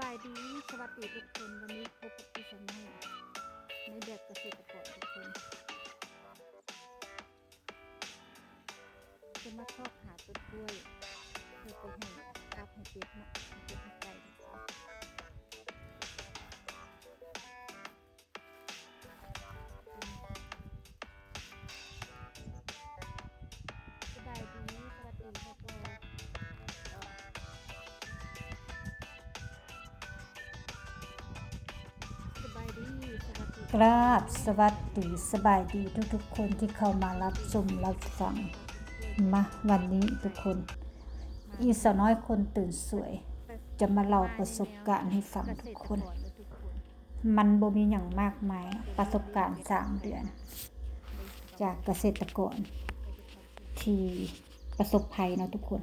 บายดีสวัสดีทุกคนวันนี้พบกับพี่สมัยในแบบเกษตรกรทุกคนจะมาทอดหาต้นกล้วยเพื่อไปให้กับให้เป็ดเนาะให้เป็ดให้ไก่ทุกคนสบายดีสวัสดีพ่อพ่อสบายดีสวัสดีกราบสวัสดีสบายดีทุกๆคนที่เข้ามารับชมรับฟังมาวันนี้ทุกคนอีสาวน้อยคนตื่นสวยจะมาเล่าประสบการณ์ให้ฟังทุกคนมันบ่มีอย่างมากมายประสบการณ์3 เดือนจากเกษตรกรที่ประสบภัยเนาะทุกคน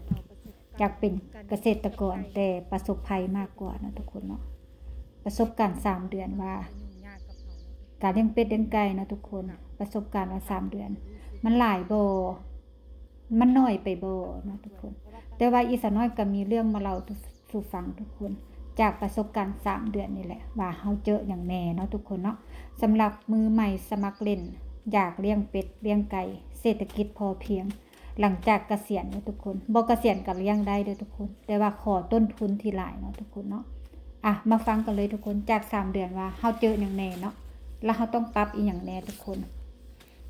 จากเป็นเกษตรกรแต่ประสบภัยมากกว่าเนาะทุกคนเนาะประสบการณ์3 เดือนว่าการเลี้ยงเป็ดเลี้ยงไก่นะทุกคนประสบการณ์ว่า3 เดือนมันหลายบ่มันน้อยไปบ่นะทุกคนแต่ว่าอีสาน้อยก็มีเรื่องมาเล่าสู่ฟังทุกคนจากประสบการณ์3 เดือนนี่แหละว่าเฮาเจออย่างแน่เนาะทุกคนเนาะสำหรับมือใหม่สมัครเล่นอยากเลี้ยงเป็ดเลี้ยงไก่เศรษฐกิจพอเพียงหลังจากเกษียณเนาะทุกคนบ่เกษียณก็เลี้ยงได้เด้อทุกคนแต่ว่าขอต้นทุนที่หลายเนาะทุกคนเนาะมาฟังกันเลยทุกคนจาก3 เดือนว่าเฮาเจออย่างแน่เนาะแล้วเขาต้องปรับอีกอย่างแน่ทุกคน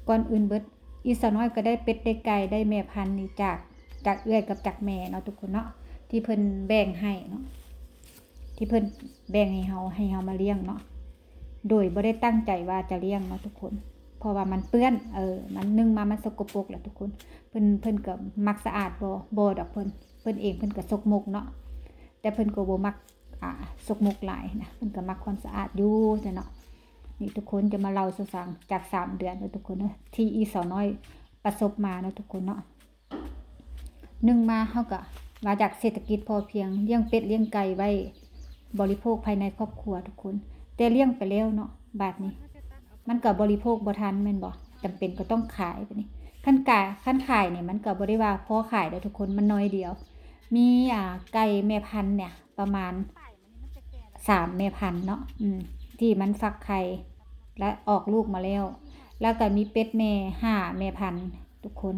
ก่อนอื่นเบิดอีสาวน้อยก็ได้เป็ดได้ไก่ได้แม่พันธุ์นี่จากเอื้อยกับจากแม่เนาะทุกคนเนาะที่เพิ่นแบ่งให้เนาะที่เพิ่นแบ่งให้เฮามาเลี้ยงเนาะโดยบ่ได้ตั้งใจว่าจะเลี้ยงเนาะทุกคนเพราะว่ามันเปื้อนมันนึ่งมามันสกปรกแหละทุกคนเพิ่นก็มักสะอาดบ่ดอกเพิ่นเองเพิ่นก็สกมกเนาะแต่เพิ่นก็บ่มักสกมกหลายนะเพิ่นก็มักความสะอาดอยู่จ้ะเนาะนี่ทุกคนจะมาเล่าสู่ฟังจาก3 เดือนนะทุกคนนะที่อีสาวน้อยประสบมานะทุกคนเนาะมาเฮาก็มาจากเศรษฐกิจพอเพียงเลี้ยงเป็ดเลี้ยงไก่ไว้บริโภคภายในครอบครัวทุกคนแต่เลี้ยงไปแล้วเนาะบาดนี้มันก็บริโภคบ่ทันแม่นบ่จำเป็นก็ต้องขายไปนี่ขั้นขายเนี่ยมันก็บ่ได้ว่าพอขายได้ทุกคนมันน้อยเดียวมีไก่แม่พันธุ์เนี่ยประมาณ3 แม่พันธุ์เนาะที่มันฟักไข่และออกลูกมาแล้วก็มีเป็ดแม่5 แม่พันธุ์ทุกคน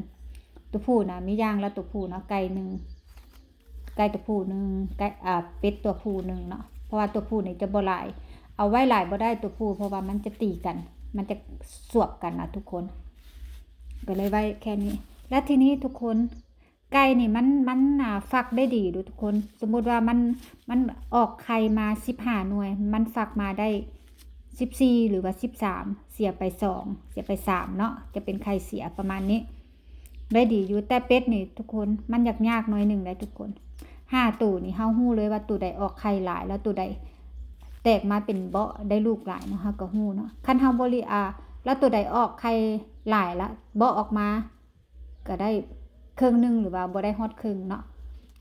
ตัวผู้นะมีย่างแล้วตัวผู้เนาะไก่ตัวผู้1ไก่เป็ดตัวผู้1เนาะเพราะว่าตัวผู้นี่จะบ่หลายเอาไว้หลายบ่ได้ตัวผู้เพราะว่ามันจะตีกันมันจะสวบกันนะทุกคนก็เลยไว้แค่นี้และทีนี้ทุกคนไก่นี่มันฟักได้ดีดูทุกคนสมมุติว่ามันออกไข่มา15 หน่วยมันฟักมาได้14หรือว่า13เสียไป2เสียไป3เนาะจะเป็นไข่เสียประมาณนี้ได้ดีอยู่แต่เป็ดนี่ทุกคนมันยากหน่อยนึงได้ทุกคน5ตัวนี่เฮาฮู้เลยว่าตัวใดออกไข่หลายแล้วตัวใดแตกมาเป็นเบาะได้ลูกหลายเนาะเฮาก็ฮู้เนาะคันเฮาบ่แล้วตัวใดออกไข่หลายละเบาะออกมาก็ได้ครึ่งนึงหรือว่าบ่ได้ฮอดครึ่งเนาะ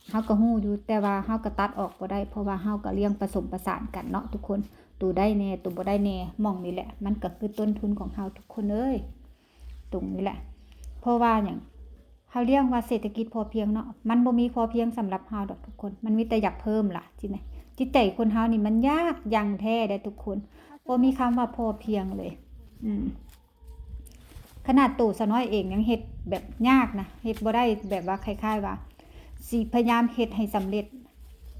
เฮาก็ฮู้อยู่แต่ว่าเฮาก็ตัดออกบ่ได้เพราะว่าเฮาก็เลี้ยงผสมผสานกันเนาะทุกคนตัวได้แน่ตัวบ่ได้แน่มองนี่แหละมันก็คือต้นทุนของเฮาทุกคนเอ้ยตรงนี้แหละเพราะว่าหยังเฮาเลี้ยงว่าเศรษฐกิจพอเพียงเนาะมันบ่มีพอเพียงสำหรับเฮาดอกทุกคนมันมีแต่อยากเพิ่มล่ะจิตใจคนเฮานี่มันยากอย่างแท้ได้ทุกคนบ่มีคำว่าพอเพียงเลยขนาดตู่สะน้อยเองยังเฮ็ดแบบยากนะเฮ็ดบ่ได้แบบว่าคล้ายๆว่าสิพยายามเฮ็ดให้สำเร็จ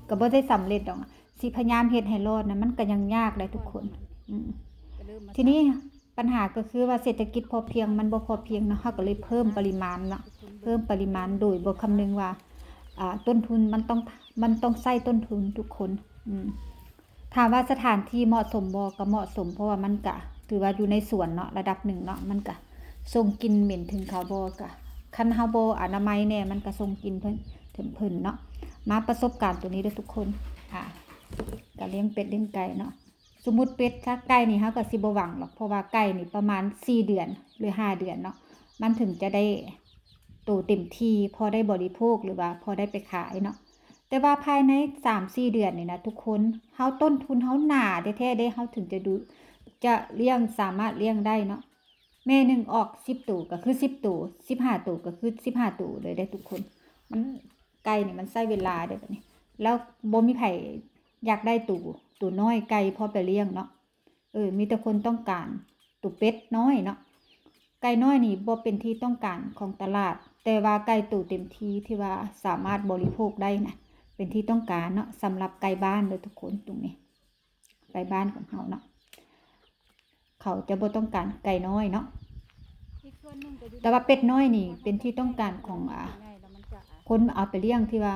ก็บ่ได้สำเร็จดอกสิพยายามเฮ็ดให้รอดนะมันก็ยังยากเลยทุกคนทีนี้ปัญหาก็คือว่าเศรษฐกิจพอเพียงมันบ่พอเพียงเนาะเฮาก็เลยเพิ่มปริมาณเนาะเพิ่มปริมาณโดยบ่คำนึงว่าต้นทุนมันต้องใช้ต้นทุนทุกคนถามว่าสถานที่เหมาะสมบ่ก็เหมาะสมเพราะว่ามันก็ถือว่าอยู่ในสวนเนาะระดับหนึ่งเนาะมันก็ส่งกลิ่นเหม็นถึงเขาบ่ก็คันเฮาบ่อนามัยแน่มันก็ส่งกลิ่นถึงเพิ่นเนาะมาประสบการณ์ตัวนี้เด้อทุกคนก็เลี้ยงเป็ดเลี้ยงไก่เนาะสมมุติเป็ดถ้าไก่นี่เฮาก็สิบ่หวังหรอกเพราะว่าไก่นี่ประมาณ4 เดือนหรือ5 เดือนเนาะมันถึงจะได้โตเต็มที่พอได้บริโภคหรือว่าพอได้ไปขายเนาะแต่ว่าภายใน 3-4 เดือนนี่นะทุกคนเฮาต้นทุนเฮาหนาแท้ๆได้เฮาถึงจะเลี้ยงสามารถเลี้ยงได้เนาะแม่นึงออก10 ตัวก็คือ10 ตัว15 ตัวก็คือ15 ตัวเลยได้ทุกคนมันไก่นี่มันใช้เวลาได้บัดนี้แล้วบ่มีไผ อยากได้ตู่น้อยไก่พอไปเลี้ยงเนาะมีแต่คนต้องการตู่เป็ดน้อยเนาะไก่น้อยนี่บ่เป็นที่ต้องการของตลาดแต่ว่าไก่ตู่เต็มที่ที่ว่าสามารถบริโภคได้นะเป็นที่ต้องการเนาะสำหรับไก่บ้านเลยทุกคนตรงนี้ไก่บ้านของเขาเนาะเขาจะบ่ต้องการไก่น้อยเนาะแต่ว่าเป็ดน้อยนี่เป็นที่ต้องการของคนเอาไปเลี้ยงที่ว่า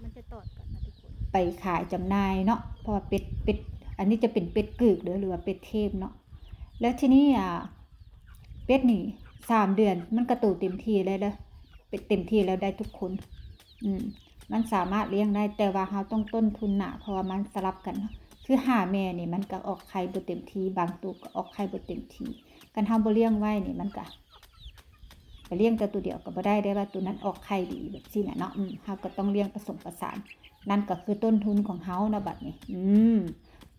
มันจะตอดกันนะทุกคนไปขายจำหน่ายเนาะเพราะว่าเป็ดอันนี้จะเป็นเป็ดกึกหรือว่าเป็ดเทพเนาะแล้วทีนี้เป็ดนี่3 เดือนมันกระตูเต็มที่เลยแล้วเป็ดเต็มที่แล้วได้ทุกคนมันสามารถเลี้ยงได้แต่ว่าเราต้องต้นทุนหนาเพราะว่ามันสลับกันเนาะคือหาแม่นี่มันก็ออกไข่บ่เต็มที่บางตัวก็ออกไข่บ่เต็มที่กันทำบ่เลี้ยงไว้นี่มันก็ไปเลี้ยงแต่ตัวเดียวก็บ่ได้ว่าตัวนั้นออกไข่ดีแบบซี่แหละเนาะเราก็ต้องเลี้ยงผสมผสานนั่นก็คือต้นทุนของเฮาเนาะบัดนี้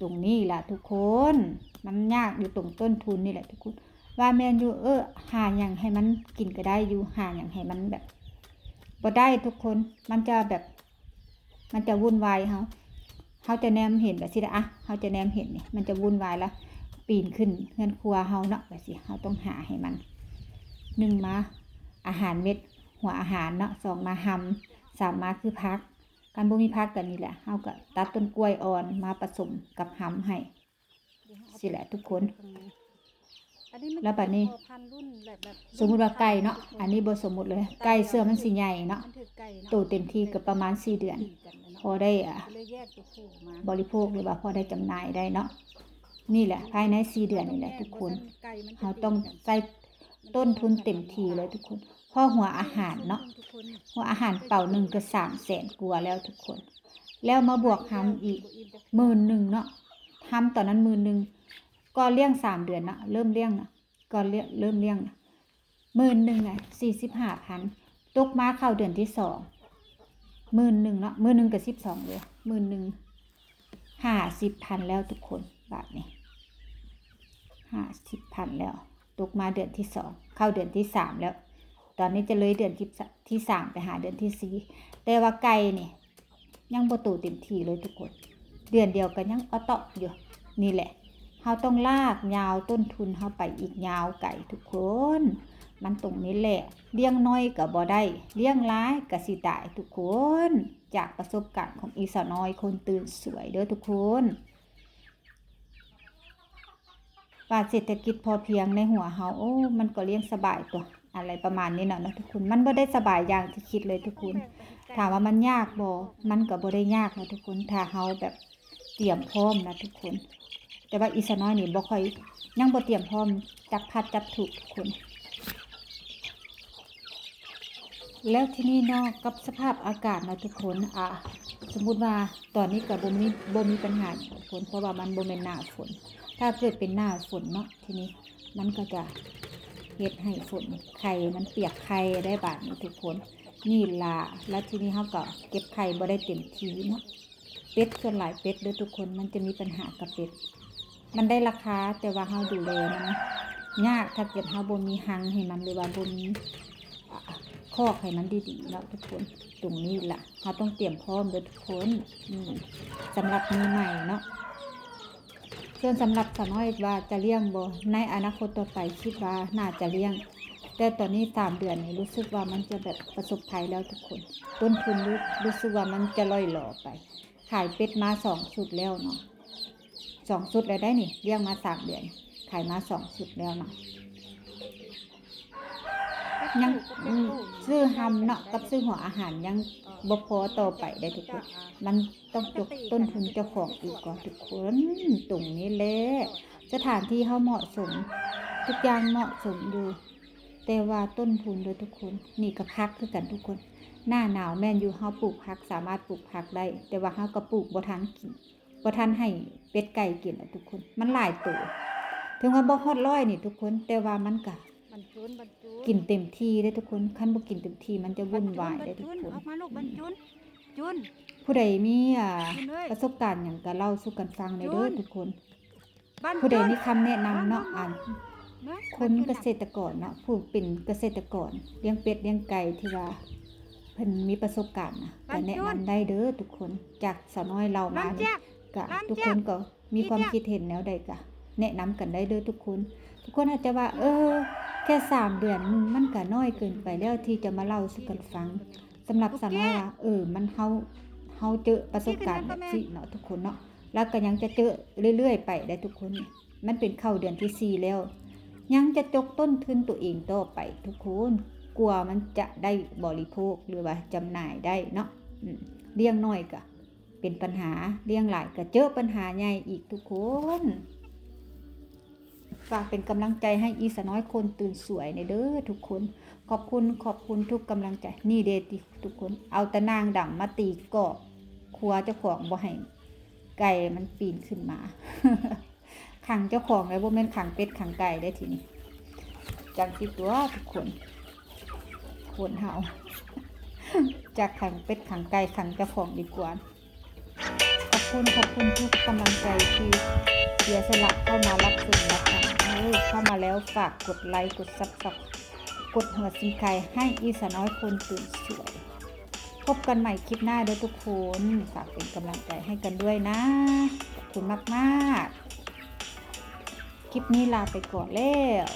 ตรงนี้ล่ะทุกคนมันยากอยู่ตรงต้นทุนนี่แหละทุกคนว่าแม่นอยู่หาหยังให้มันกินก็ได้อยู่หาหยังให้มันแบบบ่ได้ทุกคนมันจะแบบมันจะวุ่นวายเฮาจะแนมเห็นแบบสิละเฮาจะแนมเห็นนี่มันจะวุ่นวายแล้วปีนขึ้นเฮือนครัวเฮาเนาะแบบสิเฮาต้องหาให้มัน1มาอาหารเม็ดหัวอาหารเนาะ2มาหำ3มาคือพักการบ่มีพักกันนี่แหละเฮาก็ตัดต้นกล้วยอ่อนมาผสมกับหำให้สิแหละทุกคนแล้วบัดนี้สมมุติว่าไก่เนาะอันนี้บ่สมมุติเลยไก่เสื้อมันสิใหญ่เนาะโตเต็มที่ก็ประมาณ4 เดือนพอได้บริโภคหรือว่าพอได้จำหน่ายได้เนาะนี่แหละภายใน4 เดือนนี่แหละทุกคนเฮาต้องใส่ต้นทุนเต็มที่เลยทุกคนเพราะหัวอาหารเนาะหัวอาหารเป่านึงก็300,000กว่าแล้วทุกคนแล้วมาบวกหำอีก10,000เนาะทำตอนนั้น10,000ก็เลี้ยง3 เดือนนะเริ่มเลี้ยงนะก็เริ่มเลี้ยงนะ10,00045,000ตกมาเข้าเดือนที่2 10,000เนาะ10,000กับ12เลย10,000 50,000แล้วทุกคนบาทนี้50,000แล้วตกมาเดือนที่2เข้าเดือนที่3แล้วตอนนี้จะเลยเดือนที่3ไปหาเดือนที่4แต่ว่าไก่นี่ยังบ่โตเต็มที่เลยทุกคนเดือนเดียวก็ยังเอาเตาะอยู่นี่แหละเฮาต้องลากยาวต้นทุนเฮาไปอีกยาวไก่ทุกคนมันตรงนี้แหละเลี้ยงน้อยก็บ่ได้เลี้ยงหลายก็สิตายทุกคนจากประสบการณ์ของอีสาวน้อยคนตื่นสวยเด้อทุกคนว่าเศรษฐกิจพอเพียงในหัวเฮามันก็เลี้ยงสบายตัวอะไรประมาณนี้เนาะทุกคนมันบ่ได้สบายอย่างที่คิดเลยทุกคนถามว่ามันยากบ่มันก็บ่ได้ยากนะทุกคนถ้าเฮาแบบเตรียมพร้อมนะทุกคนแต่ว่าอีสาวน้อยนี่บ่ค่อยยังบ่เตรียมพร้อมจับพัดจับถูกทุกคนแล้วที่นี่เนาะกับสภาพอากาศนะทุกคนสมมุติว่าตอนนี้ก็บ่มีปัญหาทุกคนเพราะว่ามันบ่แม่นหน้าฝนถ้าเกิดเป็นหน้าฝนเนาะทีนี้มันก็จะเฮ็ดให้ฝนไข่มันเปียกไข่ได้บาดนี้ทุกคนนี่ล่ะแล้วทีนี้เฮาก็เก็บไข่บ่ได้เต็มที่เนาะเป็ดส่วนหลายเป็ดเด้อทุกคนมันจะมีปัญหากับเป็ดมันได้ราคาแต่ว่าเฮาดูแลมันยากถ้าเกิดเฮาบ่มีหังให้มันหรือว่าบ่มีคอกให้มันดีๆเนาะทุกคนตรงนี้ล่ะเฮาต้องเตรียมพร้อมเด้อทุกคนสำหรับมือใหม่เนาะส่วนสำหรับสาวน้อยว่าจะเลี้ยงบ่ในอนาคตต่อไปคิดว่าน่าจะเลี้ยงแต่ตอนนี้3 เดือนนี่รู้สึกว่ามันจะแบบประสบภัยแล้วทุกคนต้นทุนรู้สึกว่ามันจะล่อยหล่อไปขายเป็ดมา2 ชุดแล้วเนาะ2 ชุดแล้วได้นี่เลี้ยงมา3 เดือนขายมา2 ชุดแล้วเนาะยังซื้อหำเนาะกับซื้อหัวอาหารยังบ่พอต่อไปได้ทุกคนมันต้องยกต้นทุนเจ้าของอีกก่อนทุกคนตรงนี้แหละสถานที่เฮาเหมาะสมทุกอย่างเหมาะสมอยู่แต่ว่าต้นทุนโดยทุกคนนี่ก็พักคือกันทุกคนหน้าหนาวแม่นอยู่เฮาปลูกผักสามารถปลูกผักได้แต่ว่าเฮาก็ปลูกบ่ทันกินบ่ทันให้เป็ดไก่กินอ่ะทุกคนมันหลายตัวถึงว่าบ่ฮอด100นี่ทุกคนแต่ว่ามันก็กินเต็มที่ได้ทุกคนคันบ่กินเต็มที่มันจะวุ่นวายได้ทุกคนออกมาลูกบรรจุนผู้ใดมีประสบการณ์หยังก็เล่าสู่กันฟังได้เด้อทุกคนผู้ใดมีคำแนะนำเนาะคนเกษตรกรเนาะผู้เป็นเกษตรกรเลี้ยงเป็ดเลี้ยงไก่ที่ว่าเพิ่นมีประสบการณ์นะก็แนะนำได้เด้อทุกคนจากสาวน้อยเรามานี่ก็ กะทุกคนก็มีความคิดเห็นแนวใดกะแนะนำกันได้เด้อทุกคนอาจจะว่าแค่3 เดือนมันก็น้อยเกินไปแล้วที่จะมาเล่าสู่กันฟังสำหรับสาวน้อยว่ามันเฮาเจอประสบการณ์แบบนี้เนาะทุกคนเนาะแล้วก็ยังจะเจอเรื่อยๆไปได้ทุกคนมันเป็นเข้าเดือนที่4แล้วยังจะจกต้นทุนตัวเองต่อไปทุกคนกลัวมันจะได้บริโภคหรือว่าจำหน่ายได้เนาะเลี้ยงน้อยก็เป็นปัญหาเลี้ยงหลายก็เจอปัญหาใหญ่อีกทุกคนฝากเป็นกำลังใจให้อีสน้อยคนตื่นสวยในเด้อทุกคนขอบคุณทุกกำลังใจนี่เด้อทุกคนเอาตะนางดำมาตีกอกครัวเจ้าของบ่ให้ไก่มันปีนขึ้นมา ขังเจ้าของแล้วบ่แม่นขังเป็ดขังไก่ได้ทีนี้จังสิตัวทุกคนเฮา จากขังเป็ดขังไก่ขังเจ้าของดีกว่าขอบคุณทุกกำลังใจที่เสียสละเข้ามารับชมรับฟังเข้ามาแล้วฝากกดไลค์กดซับกดหัวซิงไข่ให้อีสน้อยคนตื่นสวยพบกันใหม่คลิปหน้าเด้อทุกคนฝากเป็นกำลังใจให้กันด้วยนะขอบคุณมากๆคลิปนี้ลาไปก่อนแล้ว